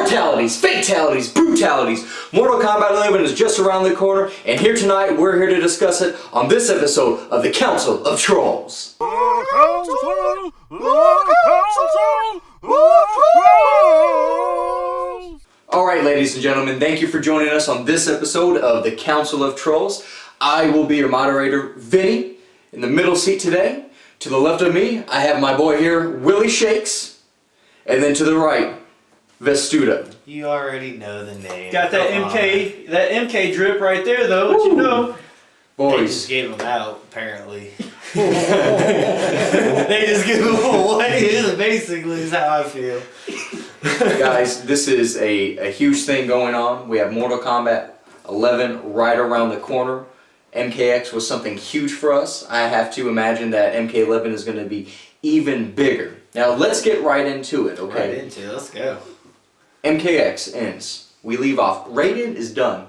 Mortalities, fatalities, brutalities. Mortal Kombat 11 is just around the corner, and here tonight we're here to discuss it on this episode of the Council of Trolls. Alright, ladies and gentlemen, thank you for joining us on this episode of the Council of Trolls. I will be your moderator, Vinny, in the middle seat today. To the left of me, I have my boy here, Willy Shakes, and then to the right, Vestuto. You already know the name. Got that MK drip right there, though. What you know? Boys. They just gave them out, apparently. They just give them away. Basically, is how I feel. Guys, this is a huge thing going on. We have Mortal Kombat 11 right around the corner. MKX was something huge for us. I have to imagine that MK11 is going to be even bigger. Now let's get right into it, okay? Right into it. Let's go. MKX ends. We leave off. Raiden is done.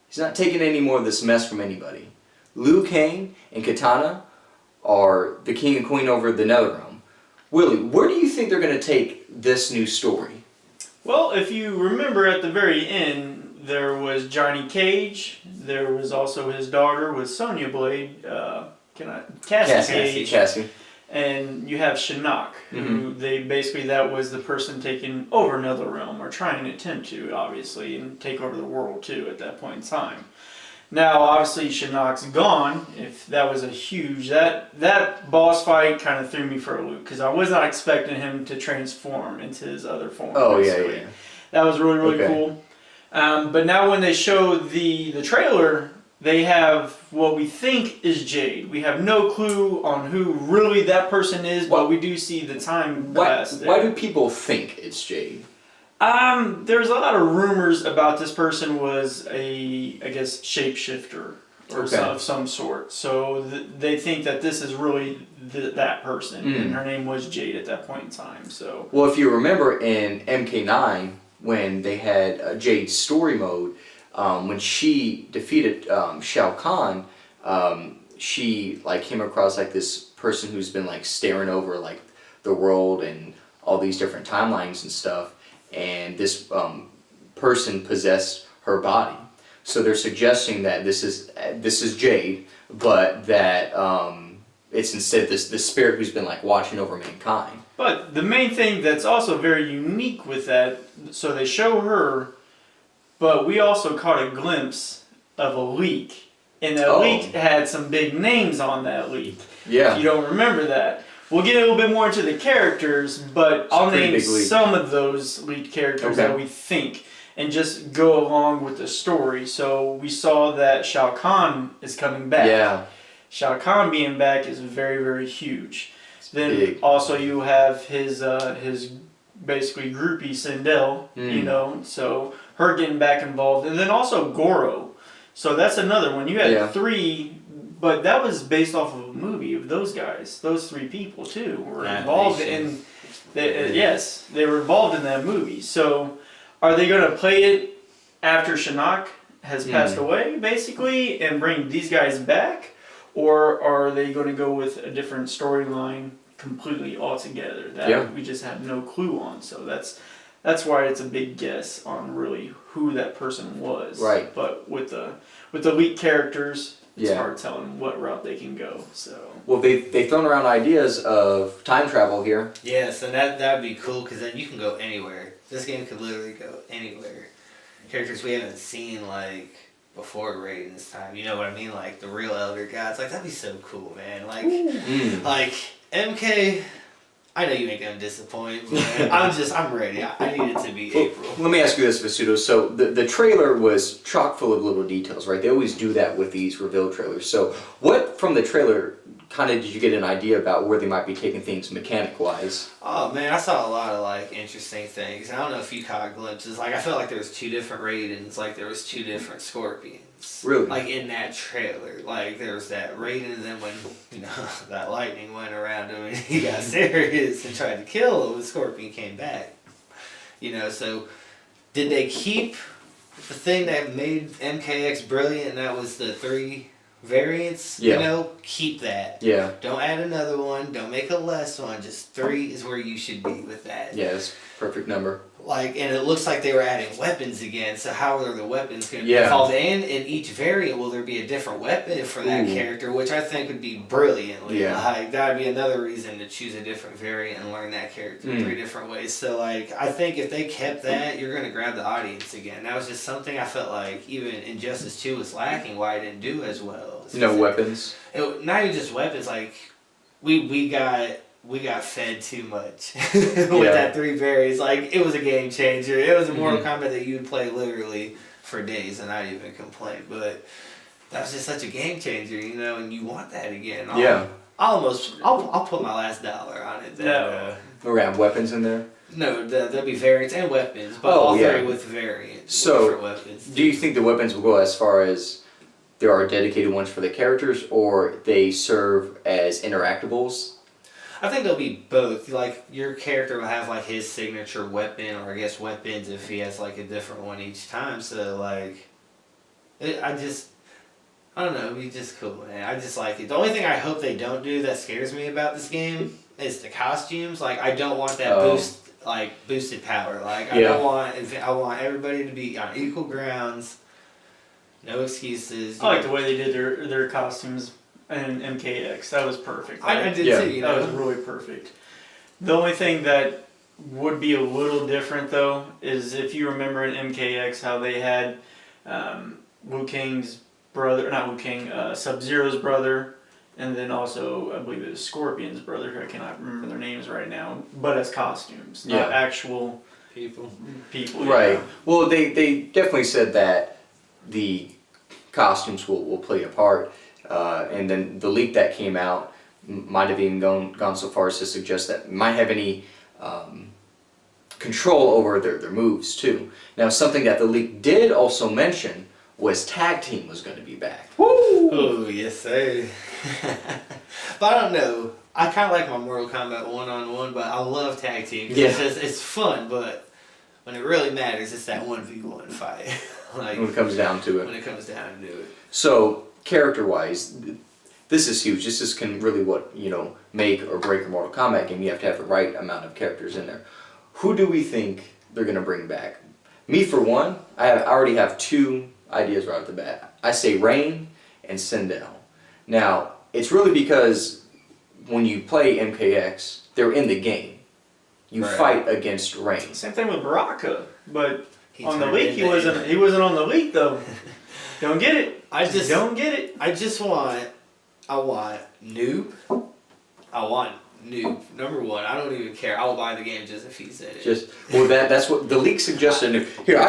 He's not taking any more of this mess from anybody. Liu Kang and Kitana are the king and queen over the Netherrealm. Willy, where do you think they're going to take this new story? Well, if you remember at the very end, there was Johnny Cage. There was also his daughter with Sonya Blade. Cassie Cage. And you have Shinnok, who that was the person taking over Netherrealm, or trying to attempt to, obviously, and take over the world too at that point in time. Now, obviously, Shinnok's gone. If that was a huge that boss fight kind of threw me for a loop because I was not expecting him to transform into his other form. Oh yeah. That was really cool. But now when they show the trailer, they have what we think is Jade. We have no clue on who really that person is, but we do see the time pass there. Why do people think it's Jade? There's a lot of rumors about this person was I guess, shapeshifter or of some sort. So they think that this is really that person, and her name was Jade at that point in time. So. Well, if you remember in MK9, when they had Jade's story mode, when she defeated Shao Kahn, she came across this person who's been staring over the world and all these different timelines and stuff, and this person possessed her body. So they're suggesting that this is Jade, but that it's instead this spirit who's been watching over mankind. But the main thing that's also very unique with that, so they show her, but we also caught a glimpse of a leak. And that leak had some big names on that leak. Yeah. If you don't remember that. We'll get a little bit more into the characters, but I'll name some of those lead characters that we think, and just go along with the story. So we saw that Shao Kahn is coming back. Yeah. Shao Kahn being back is very, very huge. Then also you have his basically groupie Sindel, so her getting back involved, and then also Goro. So that's another one. You had three, but that was based off of a movie of those guys. Those three people too were involved in. They were involved in that movie. So are they going to play it after Shinnok has passed away, basically, and bring these guys back? Or are they going to go with a different storyline completely altogether that we just have no clue on? So that's why it's a big guess on really who that person was. Right. But with the elite characters, it's hard telling what route they can go. So. Well, they've thrown around ideas of time travel here. Yeah, so that'd be cool because then you can go anywhere. This game could literally go anywhere. Characters we haven't seen before Raiden's time, you know what I mean? The real Elder Gods, that'd be so cool, man. MK, I know you ain't gonna disappoint, but I'm ready. I need it to be April. Let me ask you this, Vestuto. So the trailer was chock full of little details, right? They always do that with these reveal trailers. So what from the trailer kind of did you get an idea about where they might be taking things mechanic-wise? Oh man, I saw a lot of interesting things. I don't know if you caught glimpses. I felt like there was two different Raidens, there was two different Scorpions. Really? In that trailer. There was that Raiden, and then when, that lightning went around him and he got serious and tried to kill him, the Scorpion came back. So did they keep the thing that made MKX brilliant, and that was the three variants, keep that. Yeah. Don't add another one. Don't make a less one. Just 3 is where you should be with that. Yeah, it's perfect number. Like, and it looks like they were adding weapons again. So how are the weapons going to be Yeah. called? And in each variant, will there be a different weapon for that character? Which I think would be brilliantly. Yeah. Like, that would be another reason to choose a different variant and learn that character 3 different ways. So, like, I think if they kept that, you're going to grab the audience again. That was just something I felt like even Injustice 2 was lacking, why it didn't do as well. No weapons. Not even just weapons, like, we got fed too much with that 3 variants. Like, it was a game changer. It was a Mortal Kombat that you'd play literally for days and not even complain. But that was just such a game changer, you know, and you want that again. I'll put my last dollar on it. We're gonna have weapons in there. No, there'll be variants and weapons, but all 3 with variants. So, different weapons. Do you think the weapons will go as far as there are dedicated ones for the characters, or they serve as interactables? I think there'll be both. Like, your character will have, like, his signature weapon, or I guess weapons if he has, like, a different one each time. So, like, I don't know, it'd be just cool, man. I just like it. The only thing I hope they don't do that scares me about this game is the costumes. Like, I don't want that boosted power. Like, I want everybody to be on equal grounds. No excuses. I like the way they did their costumes in MKX. That was perfect. I did too, you know? That was really perfect. The only thing that would be a little different, though, is if you remember in MKX how they had Wu Kang's brother, not Wu Kang, Sub-Zero's brother, and then also, I believe it was Scorpion's brother, I cannot remember their names right now, but as costumes, not actual people. Right. Yeah. Well, they definitely said that the costumes will play a part, and then the leak that came out might have even gone so far as to suggest that it might have any control over their moves too. Now, something that the leak did also mention was tag team was going to be back. Woo! Oh, yes, sir. But I don't know. I kind of like my Mortal Kombat 1-on-1, but I love tag team. Yeah. It's fun, but when it really matters, it's that 1v1 fight. Like, When it comes down to it. when it comes down to it. So, character-wise, this is huge. This can really make or break a Mortal Kombat game. You have to have the right amount of characters in there. Who do we think they're going to bring back? Me, for one, I already have 2 ideas right off the bat. I say Rain and Sindel. Now, it's really because when you play MKX, they're in the game. You fight against Rain. Same thing with Baraka, but on the turned leak he into- wasn't on the leak though. Don't get it. I just Don't get it. I want Noob. I want Noob. Number 1. I don't even care. I'll buy the game just if he's in it. That's what the leak suggested. Here,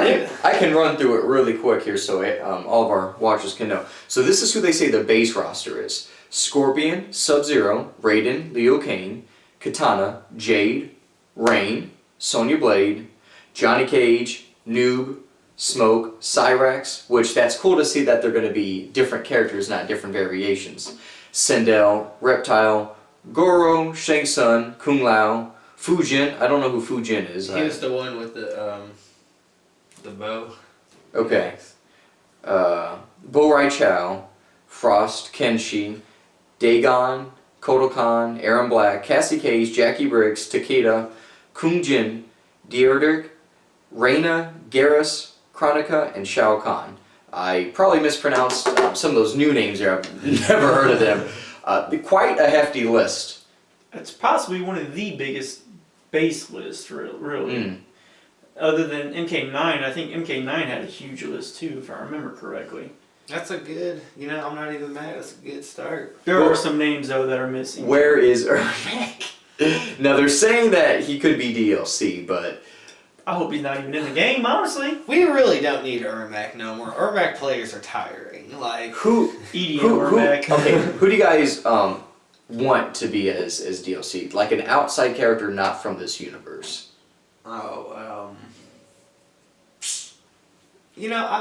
I can run through it really quick here so all of our watchers can know. So this is who they say the base roster is: Scorpion, Sub-Zero, Raiden, Liu Kang, Katana, Jade, Rain, Sonya Blade, Johnny Cage, Noob, Smoke, Cyrax, which that's cool to see that they're going to be different characters, not different variations. Sindel, Reptile, Goro, Shang Tsung, Kung Lao, Fujin. I don't know who Fujin is. He was the one with the bow. Okay. Bo Rai Chow, Frost, Kenshi, Dagon, Kodokan, Aaron Black, Cassie Cage, Jackie Briggs, Takeda, Kung Jin, Deodric, Reina, Garrus, Chronica, and Shao Kahn. I probably mispronounced some of those new names there. I've never heard of them. Quite a hefty list. It's possibly one of the biggest base lists, really. Other than MK9, I think MK9 had a huge list too, if I remember correctly. That's a good, I'm not even mad. That's a good start. There are some names though that are missing. Where is Ermac? Now they're saying that he could be DLC, but I hope he's not even in the game, honestly. We really don't need Ermac no more. Ermac players are tiring. Like, Ermac. Okay, who do you guys want to be as DLC? Like an outside character not from this universe. I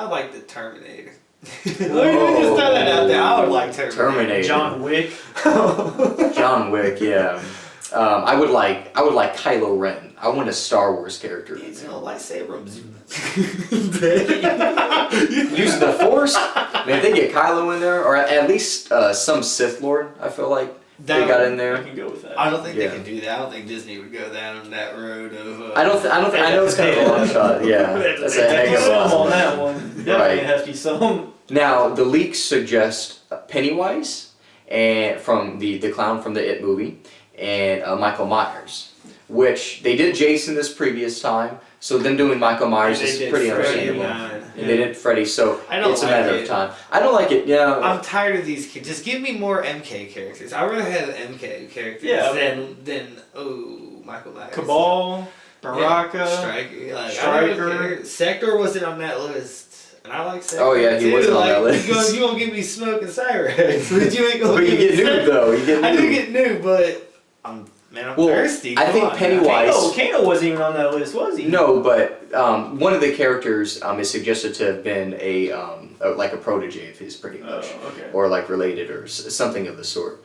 like the Terminator. Let me just throw that out there. I would like Terminator. John Wick. John Wick, yeah. I would like Kylo Ren. I want a Star Wars character. He's no lightsaber. Use the Force? Man, if they get Kylo in there, or at least some Sith Lord, I feel like they got in I there. can go with that. I don't think Yeah. they can do that. I don't think Disney would go down that road of. I know it's kind of a long shot. Yeah, that's a heck Hefty of a sum lot. on that one. Definitely Right. a hefty sum. Now the leaks suggest Pennywise and from the clown from the It movie and Michael Myers, which they did Jason this previous time. So them doing Michael Myers They is did pretty Freddy understandable. 9. And they did Freddy, so I don't it's a like matter it. of time. I don't like it. Yeah. I'm tired of these kids. Just give me more MK characters. I'd rather have MK characters Yeah, than Michael Myers. Cabal, Baraka. Striker. Like, Striker. Sector wasn't on that list. And I like Sector. Oh, yeah, he too. wasn't on that Like, list. You gonna give me Smoke and Cyrex, but you ain't gonna But you give get me new though. You get new. I do get new, but I'm Well, thirsty. I Come think on, Pennywise- Kano wasn't even on that list, was he? No, but one of the characters is suggested to have been like a protege of his, pretty Oh, much, okay. or like related or something of the sort.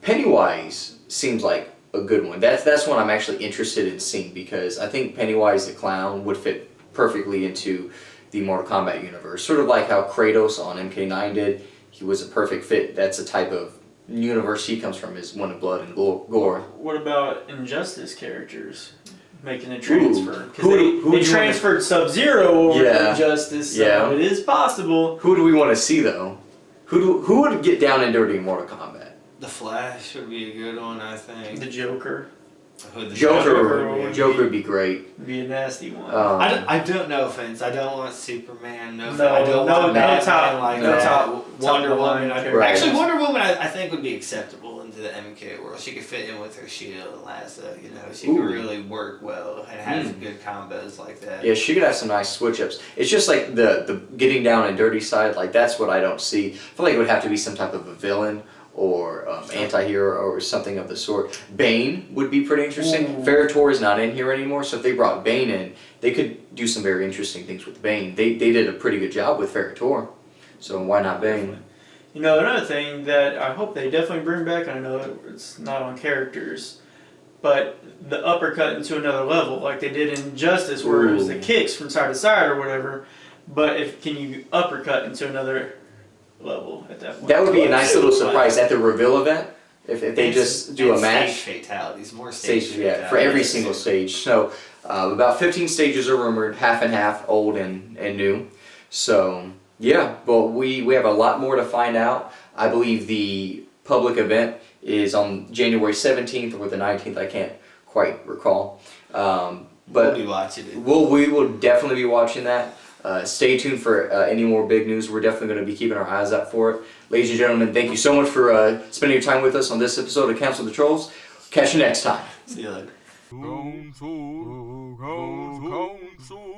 Pennywise seems like a good one. That's one I'm actually interested in seeing because I think Pennywise the clown would fit perfectly into the Mortal Kombat universe, sort of like how Kratos on MK9 did. He was a perfect fit. That's the type of universe he comes from, is one of blood and gore. What about Injustice characters making a transfer? Who Because do they you wanna- transferred Sub-Zero over Yeah. to Injustice, so Yeah. it is possible. Who do we want to see though? Who would get down and dirty in Mortal Kombat? The Flash would be a good one, I think. The Joker Who the Joker would be great. would be a nasty one. I don't know, offense. I don't want Superman. No, No, I don't no, want no Batman top- like no that. top Wonder line Woman. characters. Actually, Wonder Woman, I think would be acceptable into the MK world. She could fit in with her shield and lasso. You know, she could Ooh. really work well and has good combos like that. Yeah, she could have some nice switch ups. It's just like the getting down and dirty side. Like that's what I don't see. I feel like it would have to be some type of a villain or anti-hero or something of the sort. Bane would be pretty interesting. Ooh. Ferritor is not in here anymore, so if they brought Bane in, they could do some very interesting things with Bane. They did a pretty good job with Ferritor, so why not Bane? You know, another thing that I hope they definitely bring back, I know it's not on characters, but the uppercut into another level, like they did in Justice, where it was the Ooh. kicks from side to side or whatever. But can you uppercut into another level at that point? That would be a nice little surprise at the reveal event if they just do a And match. Stage fatalities, more stage Stage, fatalities. yeah, for every single stage. So about 15 stages are rumored, half and half, old and new. So yeah, but we have a lot more to find out. I believe the public event is on January 17th or the 19th. I can't quite recall. We'll But be watching it. we will definitely be watching that. Stay tuned for any more big news. We're definitely going to be keeping our eyes out for it. Ladies and gentlemen, thank you so much for spending your time with us on this episode of Council of the Trolls. Catch you next time. See you later. Council, Council,